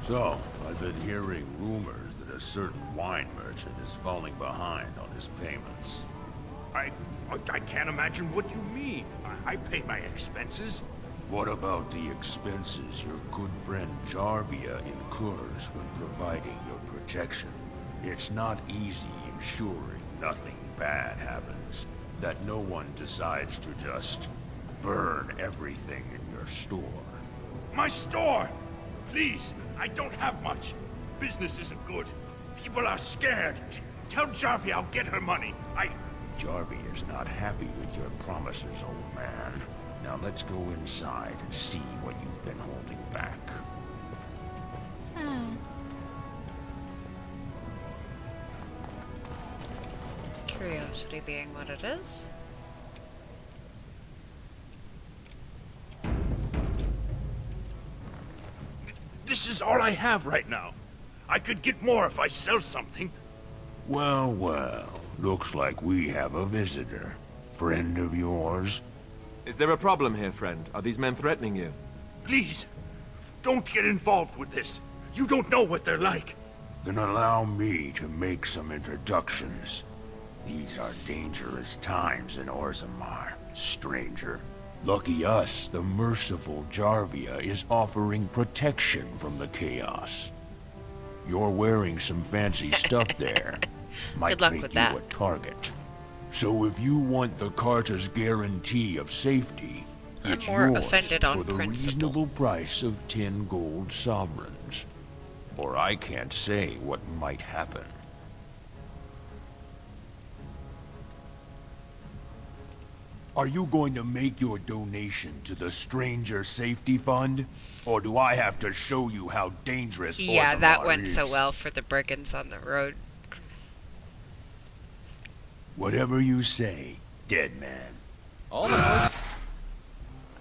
So, I've been hearing rumors that a certain wine merchant is falling behind on his payments. I, I can't imagine what you mean. I pay my expenses. What about the expenses your good friend Jarvia incurs when providing your protection? It's not easy ensuring nothing bad happens, that no one decides to just burn everything in your store. My store! Please, I don't have much. Business isn't good. People are scared. Tell Jarvia I'll get her money. Jarvia is not happy with your promises, old man. Now let's go inside and see what you've been holding back. Curiosity being what it is. This is all I have right now. I could get more if I sell something. Well, well. Looks like we have a visitor. Friend of yours? Is there a problem here, friend? Are these men threatening you? Please, don't get involved with this. You don't know what they're like. Then allow me to make some introductions. These are dangerous times in Orzammar, stranger. Lucky us, the merciful Jarvia is offering protection from the chaos. You're wearing some fancy stuff there. Might Good luck make with you that. a target. So if you want the Carta's guarantee of safety, I'm it's more yours offended on for the principle. reasonable price of 10 gold sovereigns. Or I can't say what might happen. Are you going to make your donation to the Stranger Safety Fund? Or do I have to show you how dangerous Yeah, that Orzammar went is? so well for the brigands on the road. Whatever you say, dead man. All the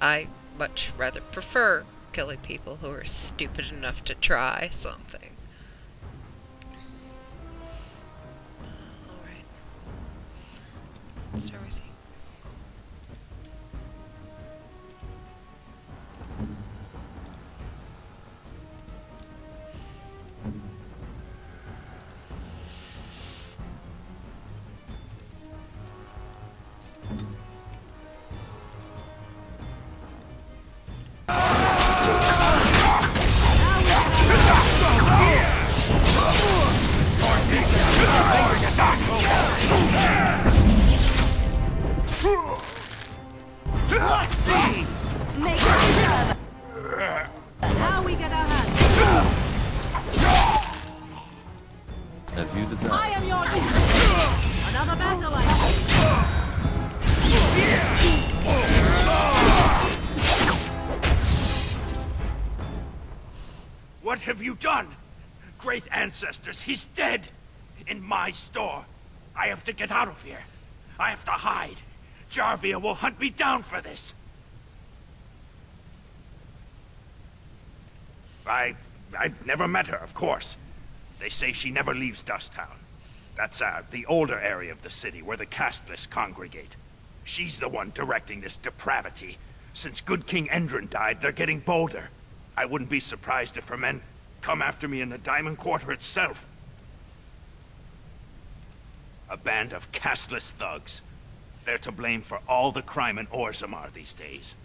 I much rather prefer killing people who are stupid enough to try something. Alright. Let's start with you. Make it serve. Now we get our hands. As you I desire. am your leader. Another battle I What have you done? Great ancestors, he's dead! In my store. I have to get out of here. I have to hide. Jarvia will hunt me down for this. I've never met her, of course. They say she never leaves Dusttown. That's the older area of the city where the casteless congregate. She's the one directing this depravity. Since good King Endrin died, they're getting bolder. I wouldn't be surprised if her men come after me in the Diamond Quarter itself. A band of casteless thugs. They're to blame for all the crime in Orzammar these days.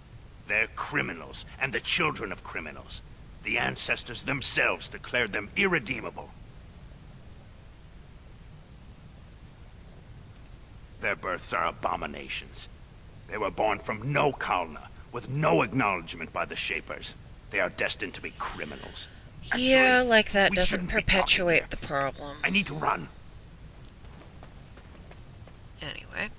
They're criminals, and the children of criminals. The ancestors themselves declared them irredeemable. Their births are abominations. They were born from no Kalna, with no acknowledgement by the Shapers. They are destined to be criminals. I'm Yeah, sorry, like that we doesn't shouldn't be talking perpetuate here. the problem. I need to run. Anyway.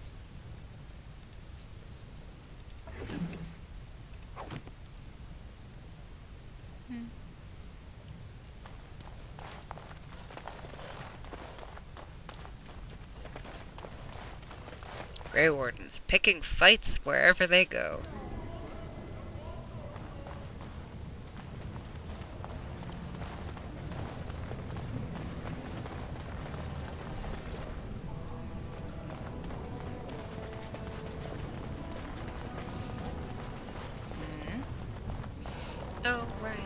Grey Wardens picking fights wherever they go. Oh, right.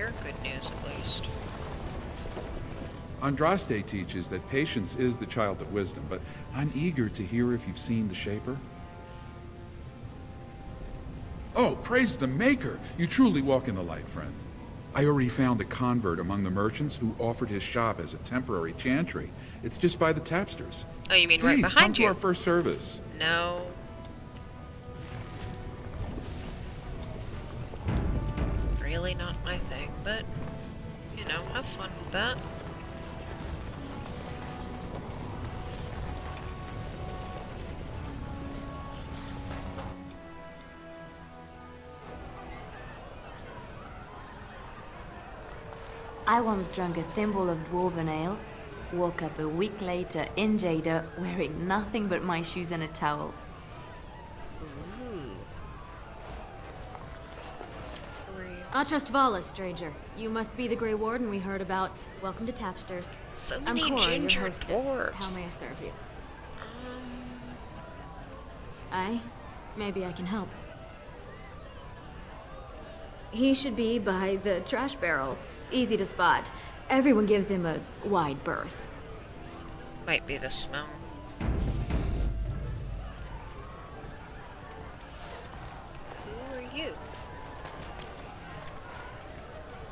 your good news at least. Andraste teaches that patience is the child of wisdom, but I'm eager to hear if you've seen the Shaper. Oh, praise the Maker! You truly walk in the light, friend. I already found a convert among the merchants who offered his shop as a temporary chantry. It's just by the tapsters. Oh, you mean Please, right behind come to you? our first service. No. Really not my thing, but, you know, have fun with that. I once drank a thimble of dwarven ale, woke up a week later in Jada wearing nothing but my shoes and a towel. Ooh. Who are you? Atrust Vala, stranger. You must be the Grey Warden we heard about. Welcome to Tapsters. So I'm many Cora, your ginger hostess. dwarves. How may I serve you? Aye? Maybe I can help. He should be by the trash barrel. Easy to spot. Everyone gives him a wide berth. Might be the smell. Who are you?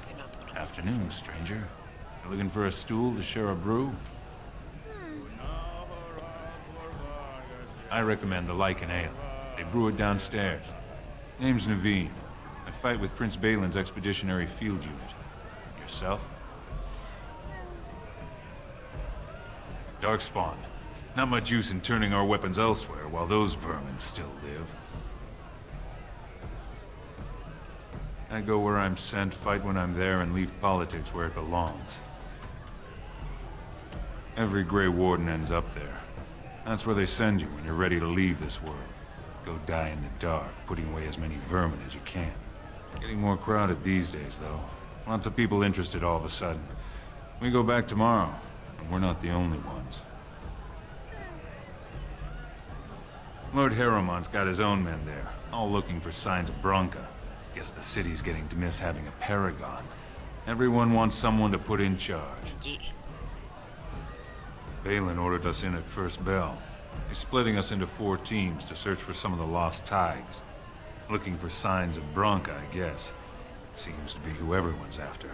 You're not one of them. Afternoon, stranger. You looking for a stool to share a brew? I recommend the Lycan Ale. They brew it downstairs. Name's Naveen. I fight with Prince Balin's expeditionary field unit. Yourself? Darkspawn. Not much use in turning our weapons elsewhere while those vermin still live. I go where I'm sent, fight when I'm there, and leave politics where it belongs. Every Grey Warden ends up there. That's where they send you when you're ready to leave this world. Go die in the dark, putting away as many vermin as you can. Getting more crowded these days, though. Lots of people interested all of a sudden. We go back tomorrow, and we're not the only ones. Lord Harriman's got his own men there, all looking for signs of Bronca. Guess the city's getting to miss having a paragon. Everyone wants someone to put in charge. Yeah. Balin ordered us in at first bell. He's splitting us into 4 teams to search for some of the lost tigers. Looking for signs of Bronca, I guess. Seems to be who everyone's after.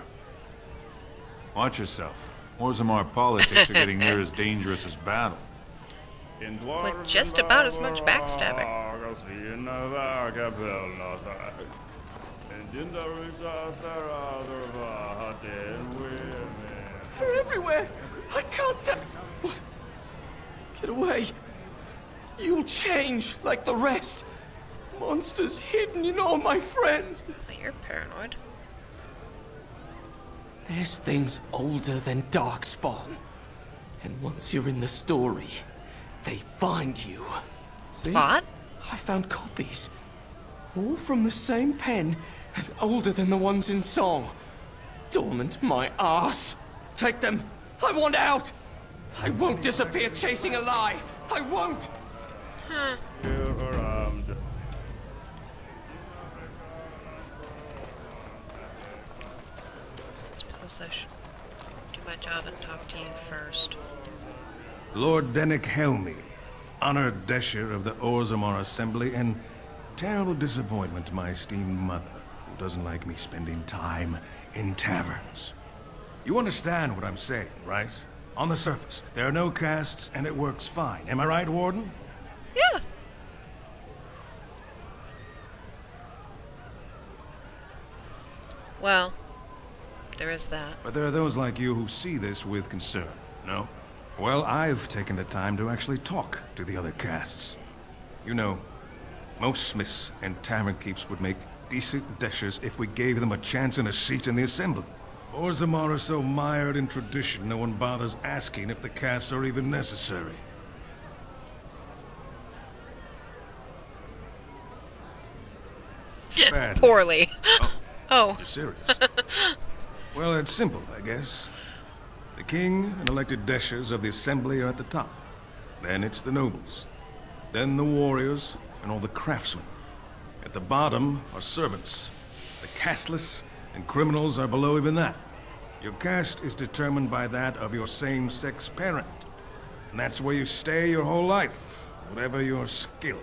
Watch yourself. Orzammar politics are getting near as dangerous as battle. With just about as much backstabbing. They're everywhere! I can't tell. What? Get away. You'll change like the rest. Monsters hidden in all my friends. Oh, you're paranoid. There's things older than Darkspawn. And once you're in the story, they find you. See? What? I found copies. All from the same pen, and older than the ones in song. Dormant my ass. Take them. I want out. I won't disappear chasing a lie. I won't. Huh. Suppose I should do my job and talk to you first. Lord Dennick Helmy, honored Desher of the Orzammar Assembly, and terrible disappointment to my esteemed mother, who doesn't like me spending time in taverns. You understand what I'm saying, right? On the surface, there are no castes, and it works fine. Am I right, Warden? Yeah. Well, there is that. But there are those like you who see this with concern, no? Well, I've taken the time to actually talk to the other castes. You know, most smiths and tavern keeps would make decent deshers if we gave them a chance and a seat in the assembly. Orzammar are so mired in tradition, no one bothers asking if the castes are even necessary. Bad. Poorly. Oh, Oh. you're serious? Well, it's simple, I guess. The king and elected deshers of the assembly are at the top. Then it's the nobles. Then the warriors and all the craftsmen. At the bottom are servants, the casteless and criminals are below even that. Your caste is determined by that of your same-sex parent. And that's where you stay your whole life, whatever your skill.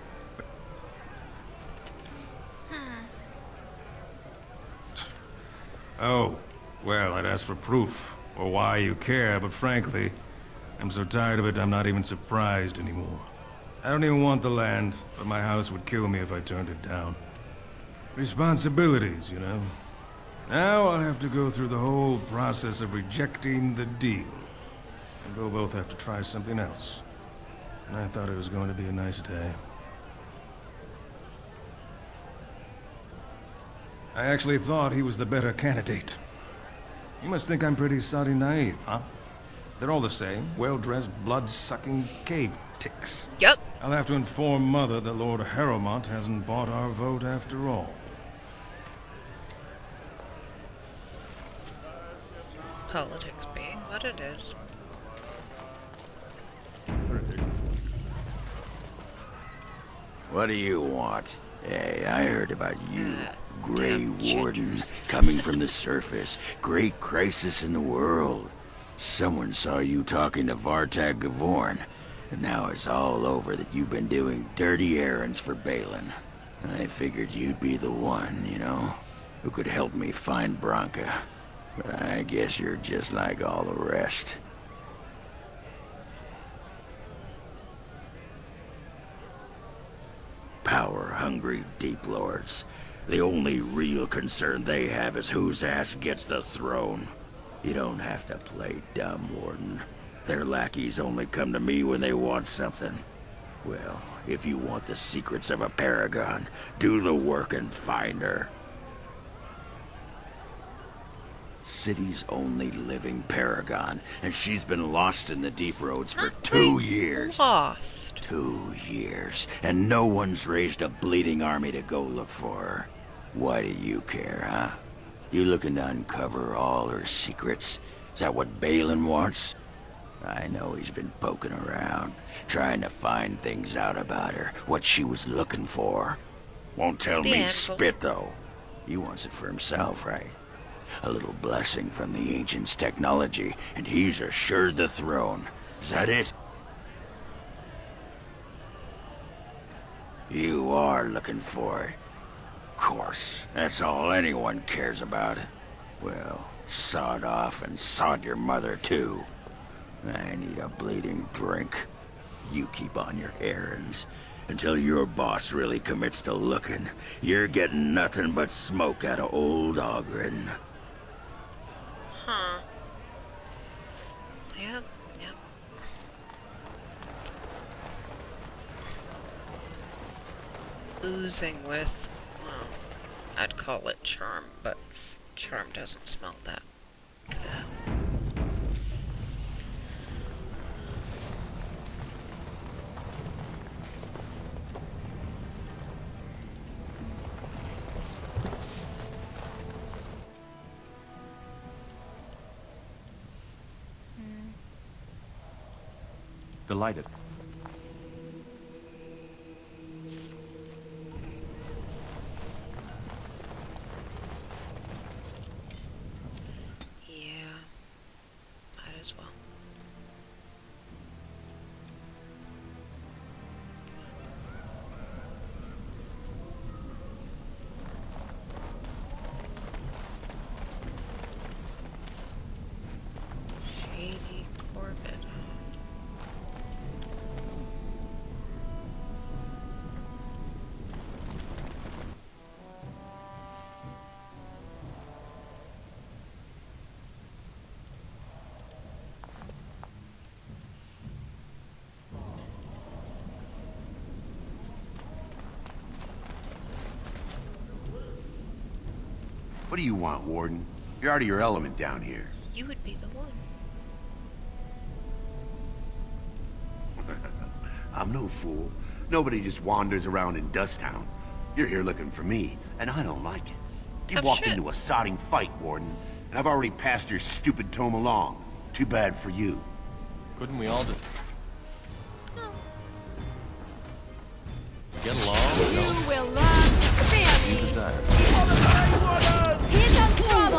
Oh, well, I'd ask for proof, or why you care, but frankly, I'm so tired of it I'm not even surprised anymore. I don't even want the land, but my house would kill me if I turned it down. Responsibilities, you know. Now I'll have to go through the whole process of rejecting the deal. And we'll both have to try something else. And I thought it was going to be a nice day. I actually thought he was the better candidate. You must think I'm pretty sodding naive, huh? They're all the same, well-dressed, blood-sucking cave ticks. Yep. I'll have to inform Mother that Lord Harrowmont hasn't bought our vote after all. Politics being what it is. What do you want? Hey, I heard about you. Grey damn Warden, gingers. coming from the surface. Great crisis in the world. Someone saw you talking to Vartag Gavorn, and now it's all over that you've been doing dirty errands for Balin. I figured you'd be the one, you know, who could help me find Branka. But I guess you're just like all the rest. Power-hungry Deep Lords. The only real concern they have is whose ass gets the throne. You don't have to play dumb, Warden. Their lackeys only come to me when they want something. Well, if you want the secrets of a paragon, do the work and find her. City's only living paragon, and she's been lost in the deep roads for 2 years. Lost. 2 years, and no one's raised a bleeding army to go look for her. Why do you care, huh? You looking to uncover all her secrets? Is that what Balin wants? I know he's been poking around, trying to find things out about her, what she was looking for. Won't tell me anvil. spit, though. He wants it for himself, right? A little blessing from the ancients' technology, and he's assured the throne. Is that it? You are looking for it. Of course, that's all anyone cares about. Well, sod off and sod your mother, too. I need a bleeding drink. You keep on your errands. Until your boss really commits to looking, you're getting nothing but smoke out of old Ogren. Huh. Yep, yep. Oozing with, well, I'd call it charm, but charm doesn't smell that good. Delighted. Yeah, might as well. Shady Corbett. What do you want, Warden? You're out of your element down here. You would be the one. I'm no fool. Nobody just wanders around in Dusttown. You're here looking for me, and I don't like it. You Tough walked shit. into a sodding fight, Warden, and I've already passed your stupid tome along. Too bad for you. Couldn't we all just get along? You will not stand You me. desire. He's on trouble.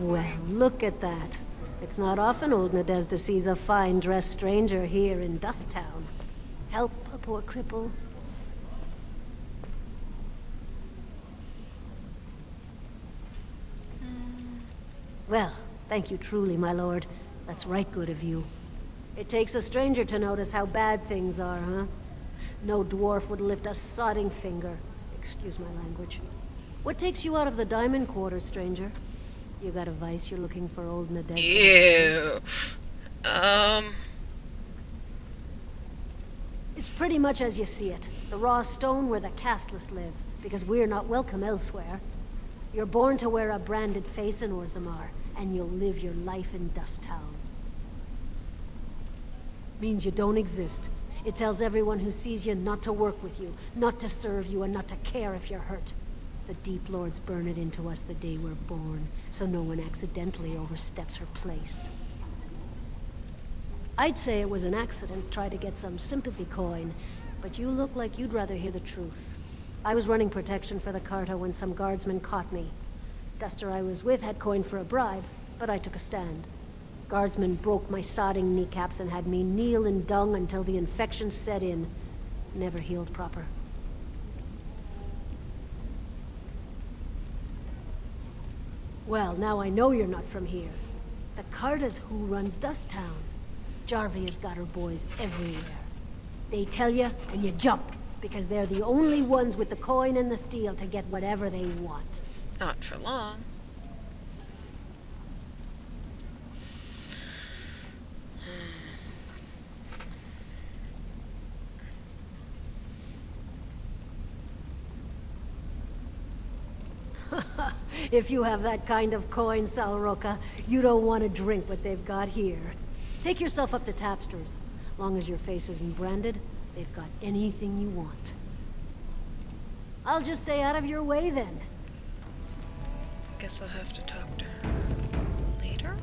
Well, look at that. It's not often old Nadezda sees a fine-dressed stranger here in Dusttown. Help a poor cripple. Well, thank you truly, my lord. That's right good of you. It takes a stranger to notice how bad things are, huh? No dwarf would lift a sodding finger. Excuse my language. What takes you out of the Diamond Quarter, stranger? You got a vice you're looking for old Nadezda? Ew. It's pretty much as you see it. The raw stone where the casteless live, because we're not welcome elsewhere. You're born to wear a branded face in Orzammar, and you'll live your life in Dusttown. Means you don't exist. It tells everyone who sees you not to work with you, not to serve you, and not to care if you're hurt. The Deep Lords burn it into us the day we're born, so no one accidentally oversteps her place. I'd say it was an accident, try to get some sympathy coin, but you look like you'd rather hear the truth. I was running protection for the Carta when some guardsmen caught me. Duster I was with had coin for a bribe, but I took a stand. Guardsmen broke my sodding kneecaps and had me kneel in dung until the infection set in. Never healed proper. Well, now I know you're not from here. The Carta's who runs Dusttown. Jarvia's got her boys everywhere. They tell you, and you jump, because they're the only ones with the coin and the steel to get whatever they want. Not for long. If you have that kind of coin, Salroka, you don't want to drink what they've got here. Take yourself up to Tapster's. Long as your face isn't branded, they've got anything you want. I'll just stay out of your way then. Guess I'll have to talk to her later.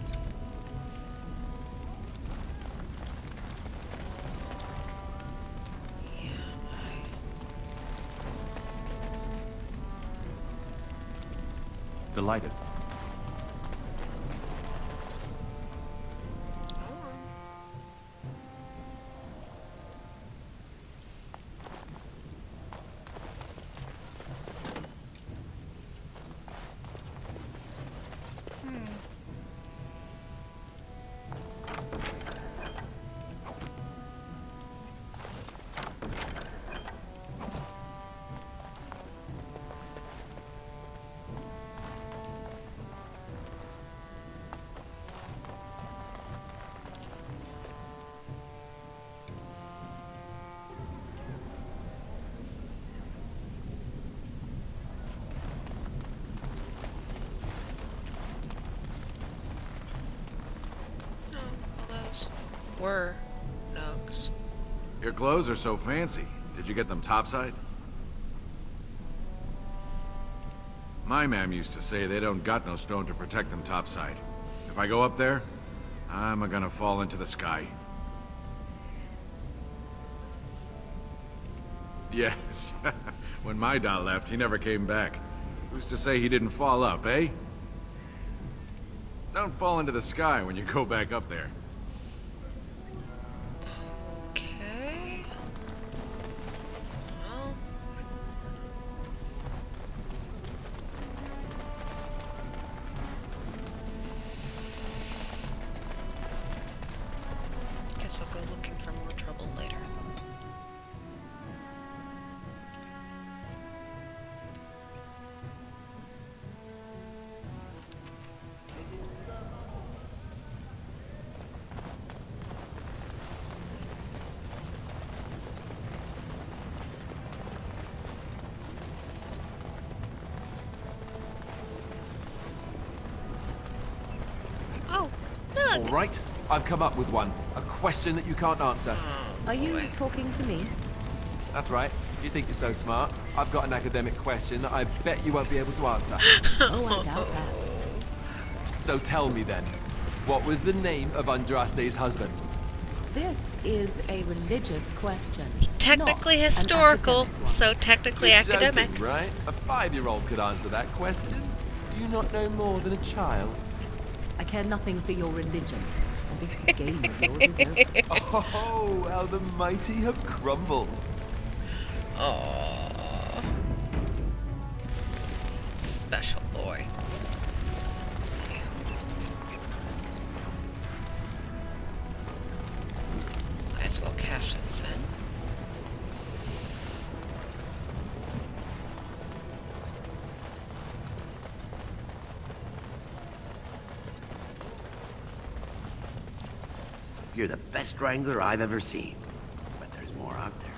Delighted. Were nugs. Your clothes are so fancy. Did you get them topside? My mam used to say they don't got no stone to protect them topside. If I go up there, I'm gonna fall into the sky. Yes. When my dad left, he never came back. Who's to say he didn't fall up, eh? Don't fall into the sky when you go back up there. Okay. Well. Guess I'll go looking for more trouble later. Oh, Doug! All right, I've come up with one. A question that you can't answer. Oh, Are you boy. talking to me? That's right. You think you're so smart. I've got an academic question that I bet you won't be able to answer. Oh, I doubt that. So tell me then, what was the name of Andraste's husband? This is a religious question. Technically not an historical, academic one. so technically You're academic. joking, right? A 5-year-old could answer that question. Do you not know more than a child? I care nothing for your religion. And this game of yours is over. Oh, how the mighty have crumbled. Aww. Special boy. Might as well cash this in. You're the best wrangler I've ever seen. But there's more out there.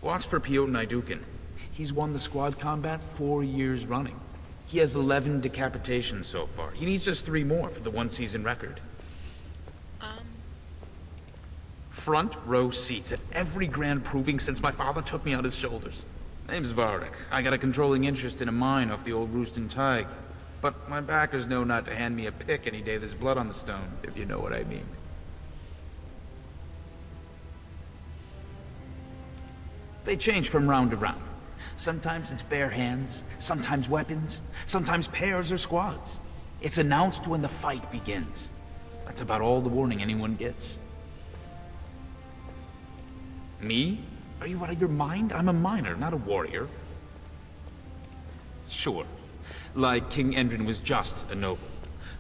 Watch for Piotr Naidukin. He's won the squad combat 4 years running. He has 11 decapitations so far. He needs just 3 more for the one-season record. Front row seats at every grand proving since my father took me on his shoulders. Name's Varek. I got a controlling interest in a mine off the old Roostin Tig. But my backers know not to hand me a pick any day there's blood on the stone, if you know what I mean. They change from round to round. Sometimes it's bare hands, sometimes weapons, sometimes pairs or squads. It's announced when the fight begins. That's about all the warning anyone gets. Me? Are you out of your mind? I'm a miner, not a warrior. Sure. Like King Endrin was just a noble.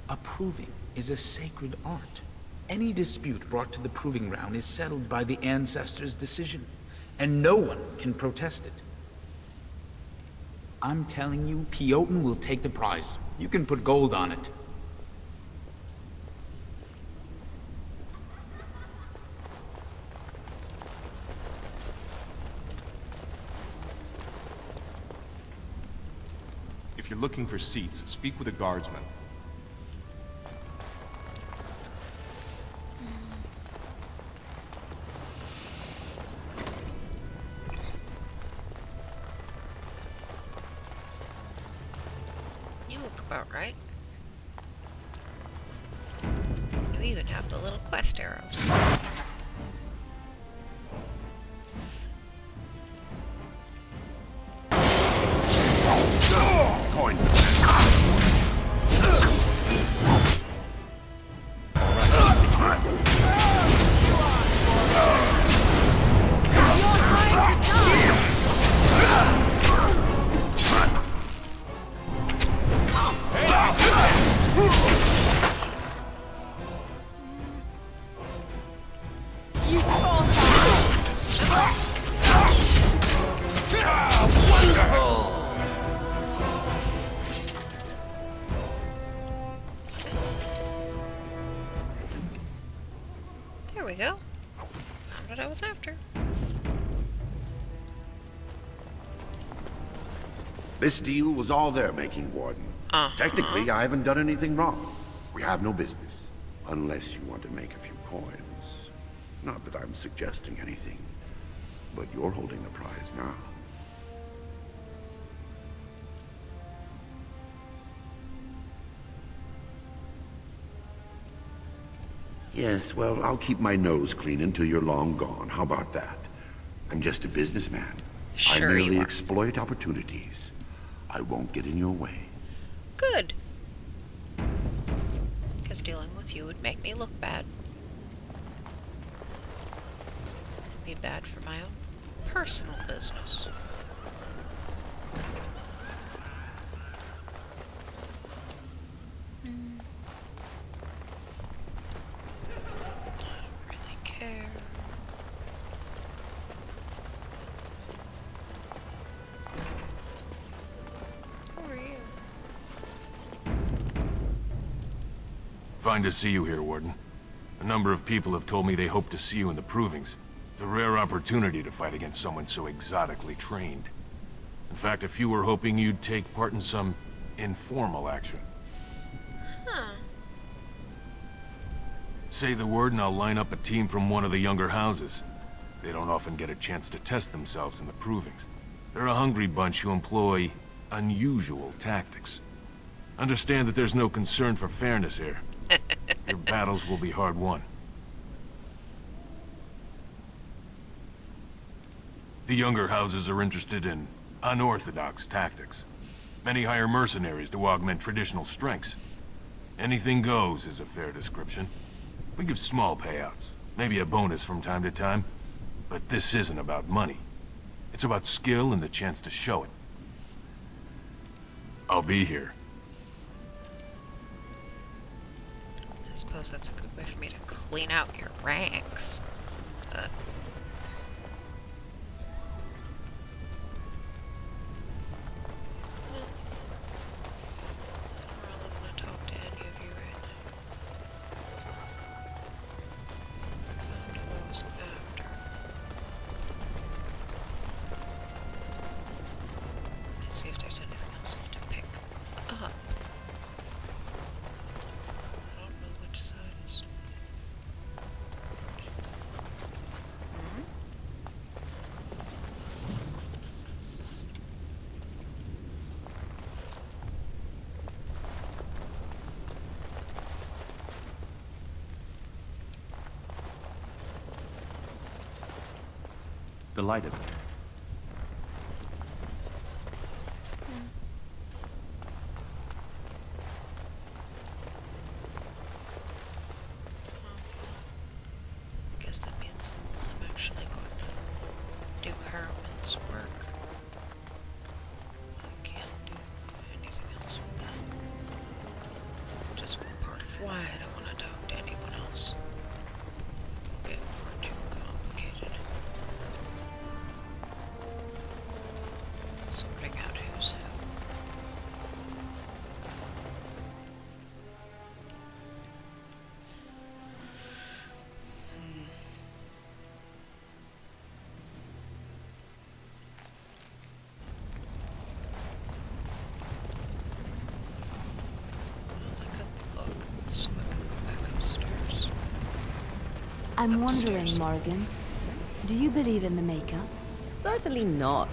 A proving is a sacred art. Any dispute brought to the proving ground is settled by the ancestors' decision, and no one can protest it. I'm telling you, Piotr will take the prize. You can put gold on it. If you're looking for seats, speak with a guardsman. You look about right. You even have the little quest arrows. Coin. There we go. Found what I was after. This deal was all their making, Warden. Technically, I haven't done anything wrong. We have no business. Unless you want to make a few coins. Not that I'm suggesting anything. But you're holding the prize now. Yes, well, I'll keep my nose clean until you're long gone. How about that? I'm just a businessman. I Sure merely you are. exploit opportunities. I won't get in your way. Good. Because dealing with you would make me look bad. It'd be bad for my own personal business. Really care. Who are you? Fine to see you here, Warden. A number of people have told me they hope to see you in the provings. It's a rare opportunity to fight against someone so exotically trained. In fact, a few were hoping you'd take part in some informal action. Huh. Say the word and I'll line up a team from one of the younger houses. They don't often get a chance to test themselves in the provings. They're a hungry bunch who employ unusual tactics. Understand that there's no concern for fairness here. Your battles will be hard won. The younger houses are interested in unorthodox tactics. Many hire mercenaries to augment traditional strengths. Anything goes is a fair description. We give small payouts, maybe a bonus from time to time. But this isn't about money. It's about skill and the chance to show it. I'll be here. I suppose that's a good way for me to clean out your ranks. See if there's anything else to pick up. I don't know which side is. Delighted. Guess that means I'm actually going to do Harriman's work. I can't do anything else with that. Just one part of why I don't want to talk to anyone else. Get far too complicated. Sorting out who's who. So I can go back upstairs. I'm wondering, Morrigan, do you believe in the Maker? Certainly not.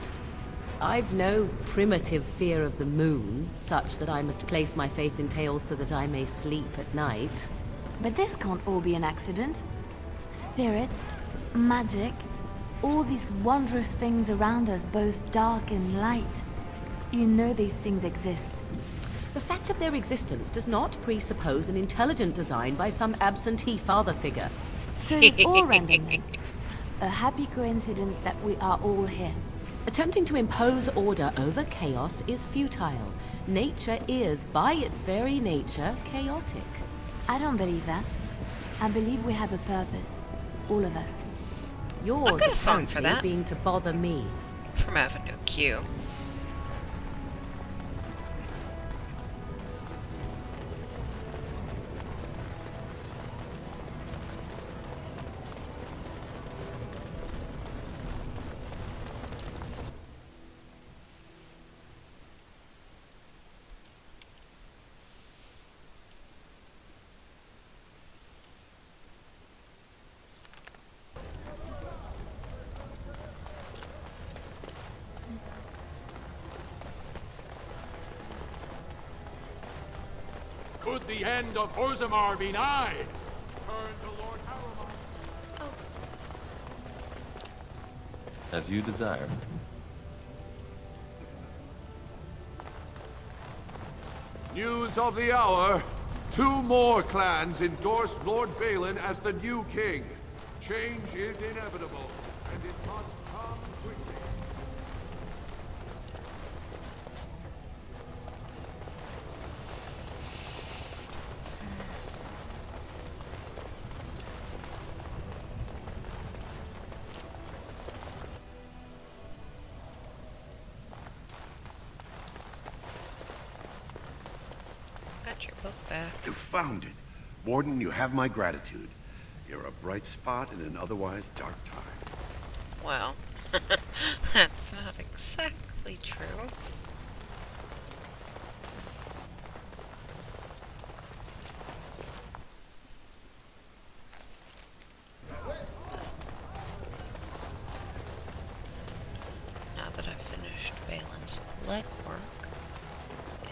I've no primitive fear of the moon, such that I must place my faith in tales so that I may sleep at night. But this can't all be an accident. Spirits, magic, all these wondrous things around us, both dark and light. You know these things exist. The fact of their existence does not presuppose an intelligent design by some absentee father figure. So it's all random then. A happy coincidence that we are all here. Attempting to impose order over chaos is futile. Nature is, by its very nature, chaotic. I don't believe that. I believe we have a purpose. All of us. Yours I've got a song for apparently that. being to bother me. From Avenue Q. Could the end of Orzammar be nigh? As you desire. News of the hour. 2 more clans endorsed Lord Balin as the new king. Change is inevitable, and it must come quickly. Got your book back. You found it. Warden, you have my gratitude. You're a bright spot in an otherwise dark time. Well, that's not exactly true. Now that I've finished Balin's legwork,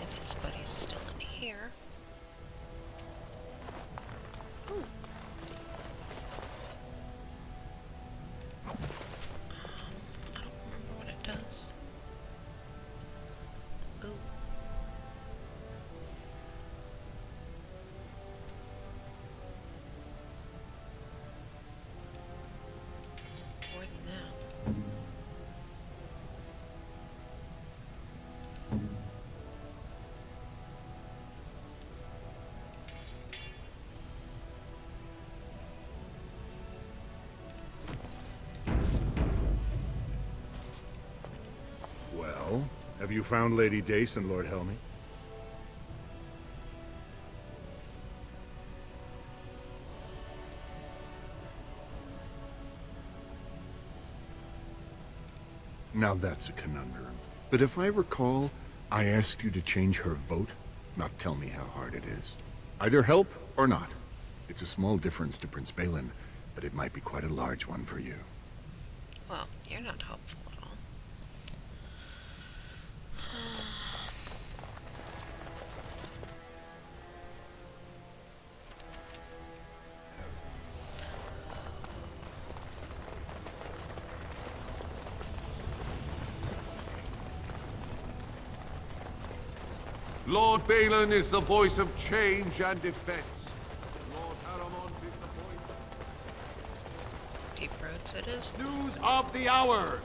if his buddy's still in here. Ooh. I don't remember what it does. Ooh. More than that. Well, have you found Lady Dace and Lord Helmy? Now that's a conundrum. But if I recall, I asked you to change her vote, not tell me how hard it is. Either help or not. It's a small difference to Prince Balin, but it might be quite a large one for you. Well, you're not helpful at all. Lord Balin is the voice of change and defense. Lord Haramond is the voice... Deep roads it is. News of the hour.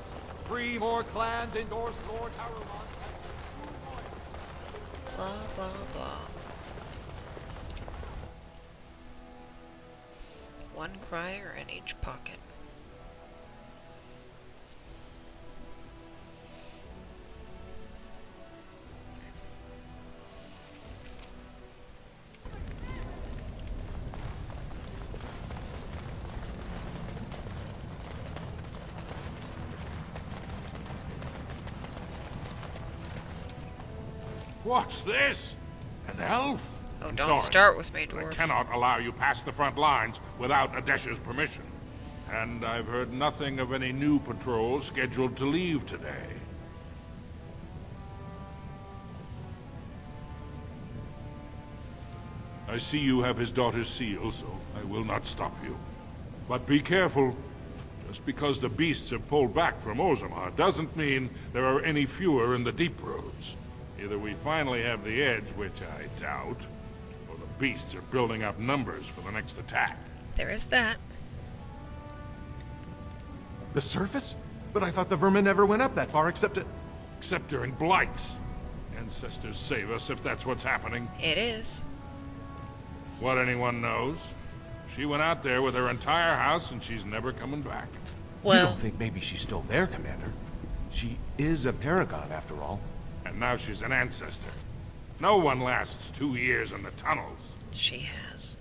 3 more clans endorse Lord Haramond. Blah, blah, blah. One crier in each pocket. What's this? An elf? Oh, I'm don't sorry, start with me, but I dwarf. cannot allow you past the front lines without Adesh's permission. And I've heard nothing of any new patrols scheduled to leave today. I see you have his daughter's seal, so I will not stop you. But be careful. Just because the beasts have pulled back from Orzammar doesn't mean there are any fewer in the deep roads. Either we finally have the edge, which I doubt, or the beasts are building up numbers for the next attack. There is that. The surface? But I thought the vermin never went up that far except during blights. Ancestors save us if that's what's happening. It is. What anyone knows? She went out there with her entire house and she's never coming back. You don't think maybe she's still there, Commander? She is a paragon, after all. And now she's an ancestor. No one lasts 2 years in the tunnels. She has.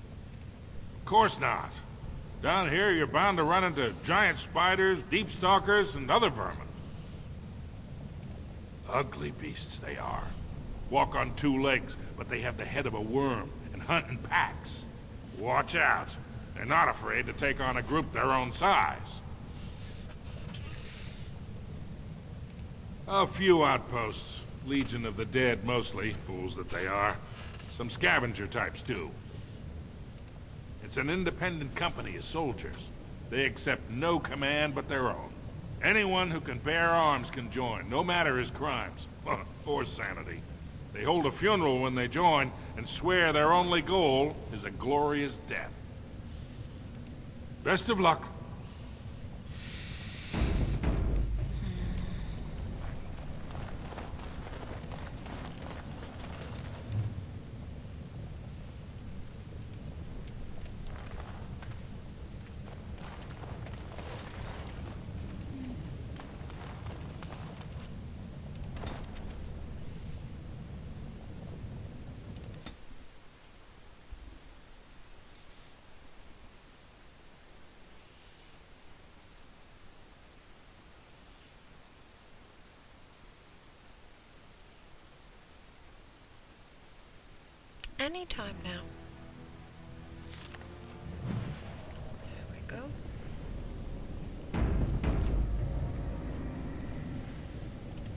Of course not. Down here, you're bound to run into giant spiders, deep stalkers, and other vermin. Ugly beasts they are. Walk on 2 legs, but they have the head of a worm and hunt in packs. Watch out. They're not afraid to take on a group their own size. A few outposts. Legion of the Dead, mostly. Fools that they are. Some scavenger types, too. It's an independent company of soldiers. They accept no command but their own. Anyone who can bear arms can join, no matter his crimes, or sanity. They hold a funeral when they join, and swear their only goal is a glorious death. Best of luck. Anytime now.